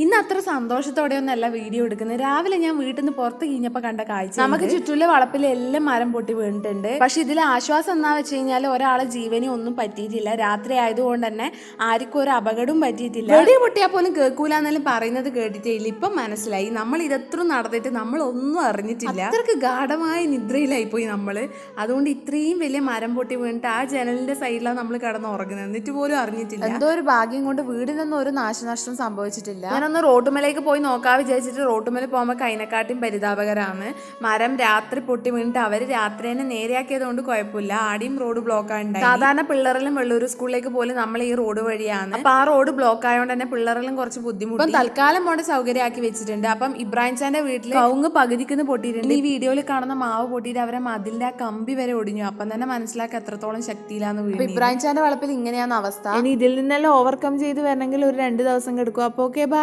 ഇന്ന് അത്ര സന്തോഷത്തോടെയൊന്നല്ല വീഡിയോ എടുക്കുന്നത്. രാവിലെ ഞാൻ വീട്ടിൽ നിന്ന് പുറത്ത് കഴിഞ്ഞപ്പോൾ കണ്ട കാഴ്ച, നമുക്ക് ചുറ്റുള്ള വളപ്പിൽ എല്ലാം മരം പൊട്ടി വീണിട്ടുണ്ട്. പക്ഷെ ഇതിൽ ആശ്വാസം എന്നാ വെച്ച് കഴിഞ്ഞാൽ ഒരാളെ ജീവനും ഒന്നും പറ്റിയിട്ടില്ല. രാത്രി ആയതുകൊണ്ട് തന്നെ ആർക്കും ഒരു അപകടവും പറ്റിയിട്ടില്ല. വെടി പൊട്ടിയാൽ പോലും കേൾക്കൂല എന്നെല്ലാം പറയുന്നത് കേട്ടിട്ടേ ഇല്ല. ഇപ്പം മനസ്സിലായി നമ്മൾ ഇതെത്ര നടന്നിട്ട് നമ്മളൊന്നും അറിഞ്ഞിട്ടില്ല. അത്രക്ക് ഗാഠമായ നിദ്രയിലായി പോയി നമ്മൾ. അതുകൊണ്ട് ഇത്രയും വലിയ മരം പൊട്ടി വീണിട്ട് ആ ജനലിന്റെ സൈഡിലാണ് നമ്മൾ കിടന്ന് ഉറങ്ങുന്നത്, എന്നിട്ട് പോലും അറിഞ്ഞിട്ടില്ല. എന്തോ ഒരു ഭാഗ്യം കൊണ്ട് വീടിനൊന്നും ഒരു നാശനഷ്ടം സംഭവിച്ചിട്ടില്ല. ഞാനൊന്ന് റോട്ടുമലേക്ക് പോയി നോക്കാൻ വിചാരിച്ചിട്ട് റോട്ടുമല പോകുമ്പോൾ അതിനെക്കാട്ടും പരിതാപകരമാണ്. മരം രാത്രി പൊട്ടി വീണിട്ട് അവര് രാത്രി തന്നെ നേരെയാക്കിയത് കൊണ്ട് കുഴപ്പമില്ല. ആടിയും റോഡ് ബ്ലോക്ക് ആയിട്ടുണ്ടായി. സാധാരണ പിള്ളേരെല്ലാം വെള്ളൂർ സ്കൂളിലേക്ക് പോലും നമ്മൾ ഈ റോഡ് വഴിയാണ്. അപ്പൊ ആ റോഡ് ബ്ലോക്ക് ആയതുകൊണ്ട് തന്നെ പിള്ളേരെല്ലാം കുറച്ച് ബുദ്ധിമുട്ട്. അപ്പം തൽക്കാലം കൊണ്ട് സൗകര്യമാക്കി വെച്ചിട്ടുണ്ട്. അപ്പം ഇബ്രാഹിം ചാന്റെ വീട്ടിൽ കവുങ്ങ് പകുതിക്കുന്ന് പൊട്ടിയിട്ടുണ്ട്. ഈ വീഡിയോയിൽ കാണുന്ന മാവ് പൊട്ടിയിട്ട് അവരെ മതിലിന്റെ ആ കമ്പി വരെ ഒടിഞ്ഞു. അപ്പം തന്നെ മനസ്സിലാക്കി എത്രത്തോളം ശക്തിയിലാന്ന് വീട്. ഇബ്രാഹിം ചാന്റെ വളപ്പിൽ ഇങ്ങനെയാണ് അവസ്ഥ. ഇനി ഇതിൽ നിന്നെല്ലാം ഓവർകം ചെയ്ത് വരണമെങ്കിൽ ഒരു 2 ദിവസം എടുക്കും. അപ്പൊ ഓക്കെ, ബൈ.